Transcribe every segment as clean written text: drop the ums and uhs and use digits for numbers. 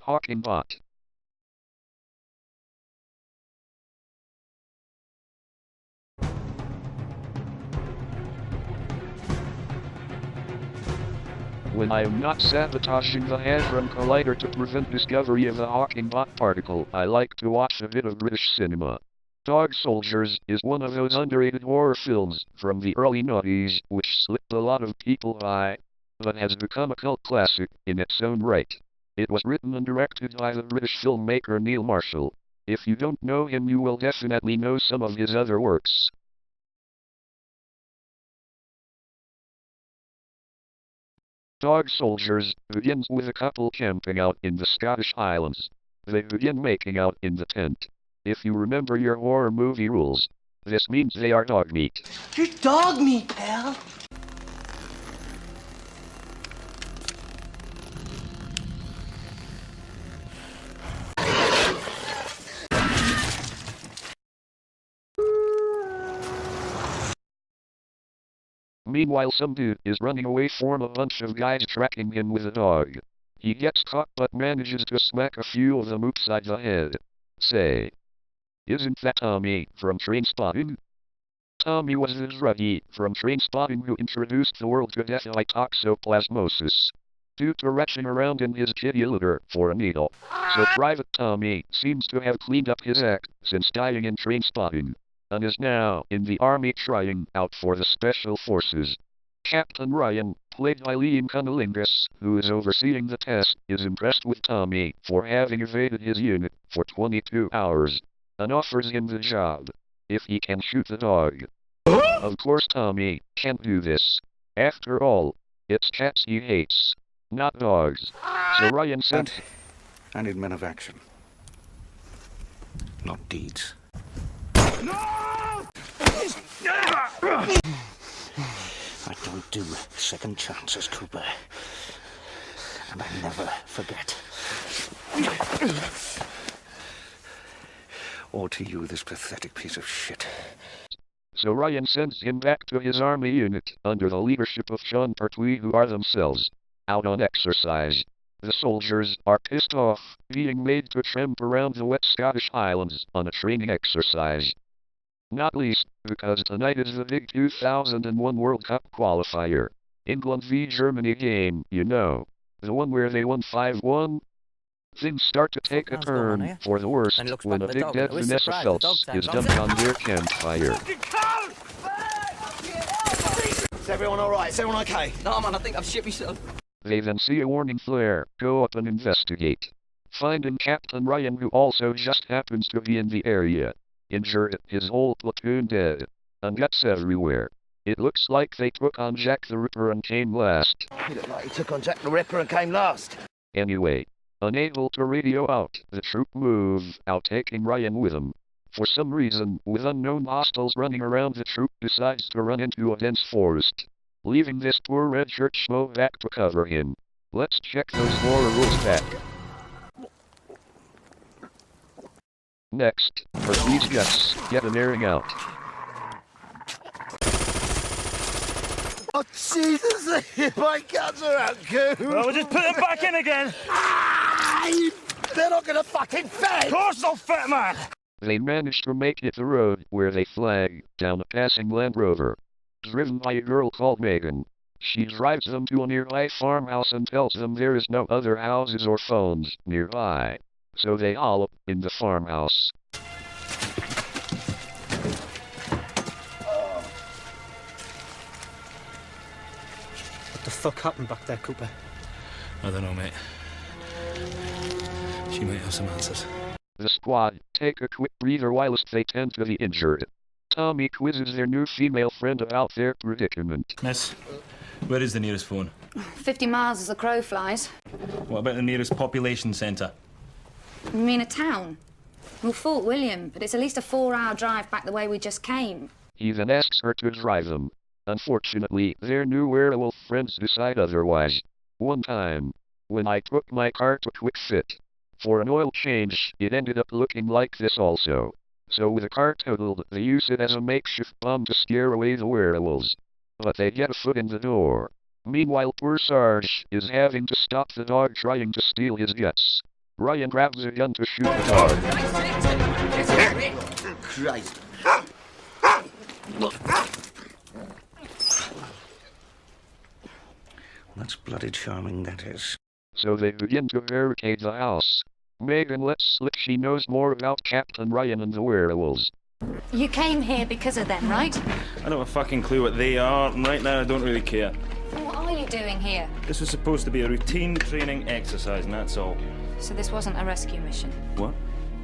Hawking bot. When I am not sabotaging the Hadron Collider to prevent discovery of the Hawking bot particle, I like to watch a bit of British cinema. Dog Soldiers is one of those underrated horror films from the early noughties which slipped a lot of people by, but has become a cult classic in its own right. It was written and directed by the British filmmaker Neil Marshall. If you don't know him, you will definitely know some of his other works. Dog Soldiers begins with a couple camping out in the Scottish Highlands. They begin making out in the tent. If you remember your horror movie rules, this means they are dog meat. You're dog meat, pal. Meanwhile, some dude is running away from a bunch of guys tracking him with a dog. He gets caught but manages to smack a few of them upside the head. Say, isn't that Tommy from Trainspotting? Tommy was the druggie from Trainspotting who introduced the world to death by toxoplasmosis. Due to retching around in his kitty litter for a needle. So Private Tommy seems to have cleaned up his act since dying in Trainspotting, and is now in the army trying out for the Special Forces. Captain Ryan, played by Liam Cunnilingus, who is overseeing the test, is impressed with Tommy for having evaded his unit for 22 hours, and offers him the job if he can shoot the dog. Of course Tommy can't do this. After all, it's cats he hates, not dogs. So Ryan sent... I need men of action, not deeds. I don't do second chances, Cooper. And I never forget. Or to you, this pathetic piece of shit. So Ryan sends him back to his army unit under the leadership of Sean Pertwee, who are themselves out on exercise. The soldiers are pissed off being made to tramp around the wet Scottish Highlands on a training exercise. Not least because tonight is the big 2001 World Cup qualifier. England v Germany game, you know. The one where they won 5-1. Things start to take a turn for the worst when a big dead Vanessa Feltz is dumped on their campfire. Is everyone alright? Is everyone okay? No, man, I think I've shit myself. They then see a warning flare, go up and investigate. Finding Captain Ryan, who also just happens to be in the area. Injured, his whole platoon dead, and guts everywhere. It looks like they took on Jack the Ripper and came last. He looked like he took on Jack the Ripper and came last. Anyway, unable to radio out, the troop move out, taking Ryan with them. For some reason, with unknown hostiles running around, the troop decides to run into a dense forest, leaving this poor red shirt schmo back to cover him. Let's check those horror rules back. Next, Pertwee's guts get an airing out. Oh, Jesus! My guts are out, Coon! Well, we'll just put them back in again! They're not gonna fucking fit! Of course not, fat man! They manage to make it the road where they flag down a passing Land Rover, driven by a girl called Megan. She drives them to a nearby farmhouse and tells them there is no other houses or phones nearby. So they all up in the farmhouse. What the fuck happened back there, Cooper? I don't know, mate. She might have some answers. The squad take a quick breather whilst they tend to the injured. Tommy quizzes their new female friend about their predicament. Miss, where is the nearest phone? 50 miles as the crow flies. What about the nearest population centre? You mean a town? Well, Fort William, but it's at least a 4-hour drive back the way we just came. He then asks her to drive them. Unfortunately, their new werewolf friends decide otherwise. One time, when I took my car to Quick Fit for an oil change, it ended up looking like this also. So with the car totaled, they use it as a makeshift bomb to scare away the werewolves. But they get a foot in the door. Meanwhile, poor Sarge is having to stop the dog trying to steal his guts. Ryan grabs a gun to shoot the dog. Christ. That's bloody charming, that is. So they begin to barricade the house. Megan lets slip she knows more about Captain Ryan and the werewolves. You came here because of them, right? I don't have a fucking clue what they are, and right now I don't really care. What are you doing here? This was supposed to be a routine training exercise, and that's all. So this wasn't a rescue mission? What?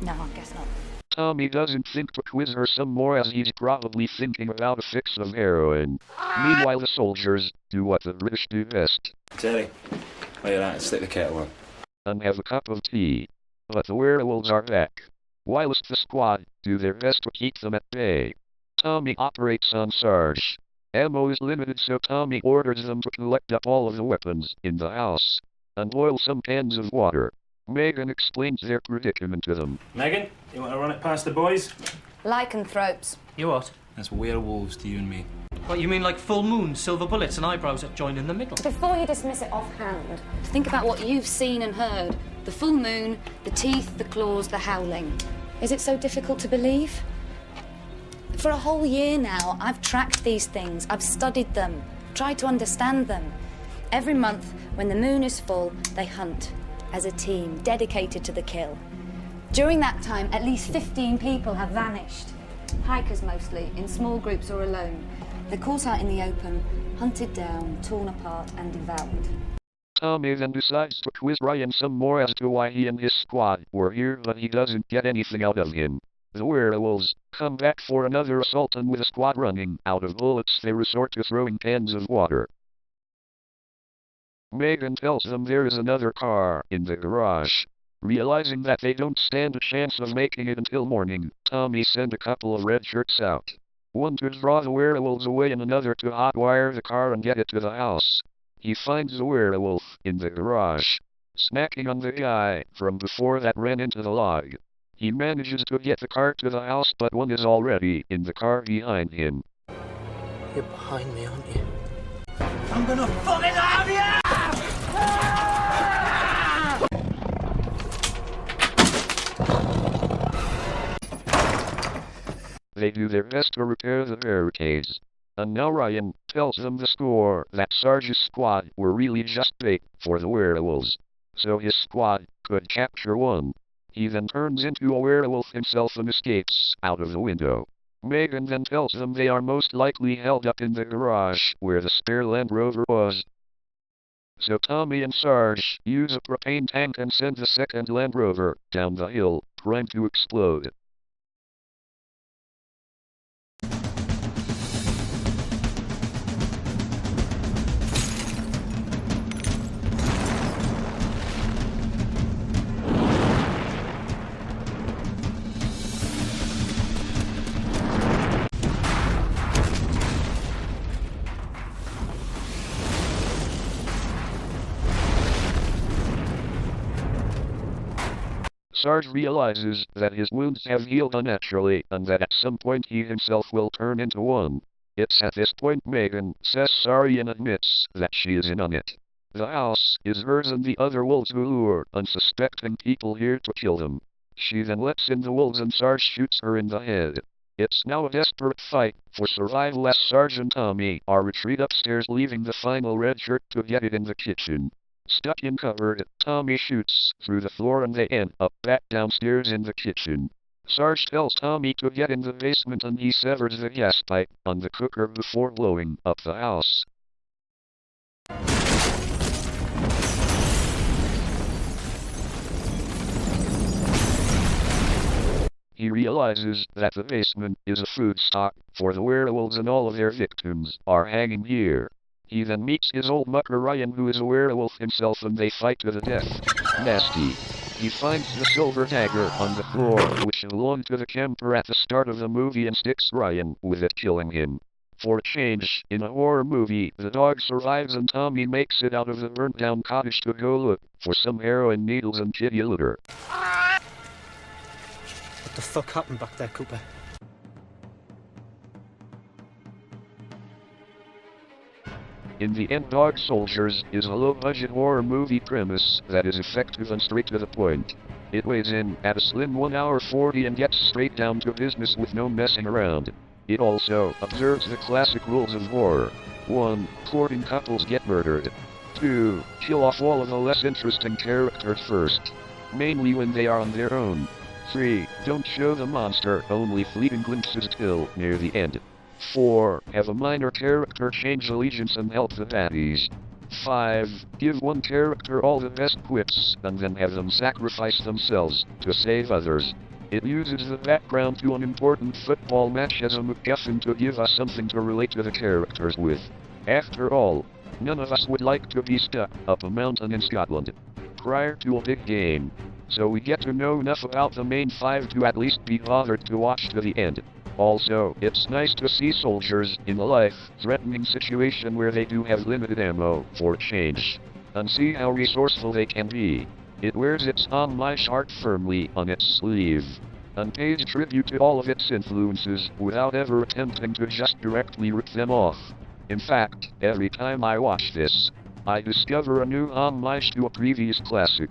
No, I guess not. Tommy doesn't think to quiz her some more as he's probably thinking about a fix of heroin. Meanwhile the soldiers do what the British do best. Terry, while you're at it, stick the kettle on. And have a cup of tea. But the werewolves are back. Whilst the squad do their best to keep them at bay. Tommy operates on Sarge. Ammo is limited, so Tommy orders them to collect up all of the weapons in the house and boil some cans of water. Megan explains their predicament to them. Megan, you want to run it past the boys? Lycanthropes. You what? That's werewolves to you and me. What, you mean like full moon, silver bullets and eyebrows that join in the middle? Before you dismiss it offhand, think about what you've seen and heard. The full moon, the teeth, the claws, the howling. Is it so difficult to believe? For a whole year now, I've tracked these things. I've studied them, tried to understand them. Every month, when the moon is full, they hunt as a team, dedicated to the kill. During that time, at least 15 people have vanished. Hikers mostly, in small groups or alone. They're caught out in the open, hunted down, torn apart and devoured. Tommy then decides to quiz Ryan some more as to why he and his squad were here, but he doesn't get anything out of him. The werewolves come back for another assault, and with a squad running out of bullets, they resort to throwing cans of water. Megan tells them there is another car in the garage. Realizing that they don't stand a chance of making it until morning, Tommy sends a couple of red shirts out. One to draw the werewolves away and another to hotwire the car and get it to the house. He finds the werewolf in the garage, smacking on the guy from before that ran into the log. He manages to get the car to the house, but one is already in the car behind him. You're behind me, aren't you? I'm gonna fucking have you! They do their best to repair the barricades. And now Ryan tells them the score that Sarge's squad were really just bait for the werewolves. So his squad could capture one. He then turns into a werewolf himself and escapes out of the window. Megan then tells them they are most likely held up in the garage where the spare Land Rover was. So Tommy and Sarge use a propane tank and send the second Land Rover down the hill, primed to explode. Sarge realizes that his wounds have healed unnaturally and that at some point he himself will turn into one. It's at this point Megan says sorry and admits that she is in on it. The house is hers and the other wolves who lure unsuspecting people here to kill them. She then lets in the wolves and Sarge shoots her in the head. It's now a desperate fight for survival as Sarge and Tommy are retreat upstairs, leaving the final red shirt to get it in the kitchen. Stuck in cupboard, Tommy shoots through the floor and they end up back downstairs in the kitchen. Sarge tells Tommy to get in the basement and he severs the gas pipe on the cooker before blowing up the house. He realizes that the basement is a food stock for the werewolves and all of their victims are hanging here. He then meets his old mucker Ryan, who is a werewolf himself, and they fight to the death. Nasty. He finds the silver dagger on the floor, which belonged to the camper at the start of the movie, and sticks Ryan with it, killing him. For a change, in a horror movie, the dog survives and Tommy makes it out of the burnt-down cottage to go look for some heroin needles and kitty litter. What the fuck happened back there, Cooper? In the end, Dog Soldiers is a low-budget horror movie premise that is effective and straight to the point. It weighs in at a slim 1 hour 40 and gets straight down to business with no messing around. It also observes the classic rules of horror. 1. Courting couples get murdered. 2. Kill off all of the less interesting characters first, mainly when they are on their own. 3. Don't show the monster, only fleeting glimpses till near the end. 4. Have a minor character change allegiance and help the baddies. 5. Give one character all the best quips, and then have them sacrifice themselves to save others. It uses the background to an important football match as a MacGuffin to give us something to relate to the characters with. After all, none of us would like to be stuck up a mountain in Scotland prior to a big game, so we get to know enough about the main 5 to at least be bothered to watch to the end. Also, it's nice to see soldiers in a life-threatening situation where they do have limited ammo for a change, and see how resourceful they can be. It wears its On My Chart firmly on its sleeve, and pays tribute to all of its influences without ever attempting to just directly rip them off. In fact, every time I watch this, I discover a new homage to a previous classic.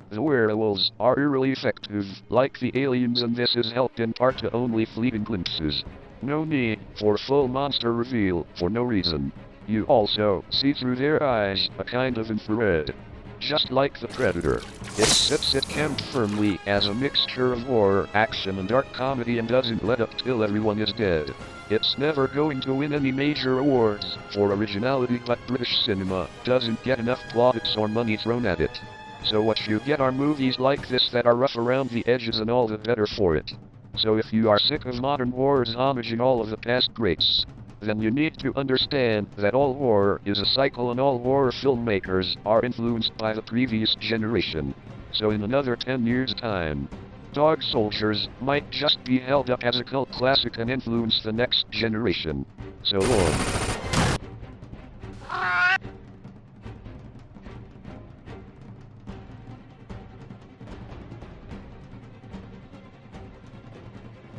The werewolves are eerily effective, like the aliens, and this is helped in part to only fleeting glimpses. No need for full monster reveal for no reason. You also see through their eyes a kind of infrared. Just like the Predator, it sits at camp firmly as a mixture of horror, action and dark comedy and doesn't let up till everyone is dead. It's never going to win any major awards for originality, but British cinema doesn't get enough plaudits or money thrown at it. So what you get are movies like this that are rough around the edges and all the better for it. So if you are sick of modern horrors homaging all of the past greats, then you need to understand that all horror is a cycle and all horror filmmakers are influenced by the previous generation. So in another 10 years' time, Dog Soldiers might just be held up as a cult classic and influence the next generation. So long.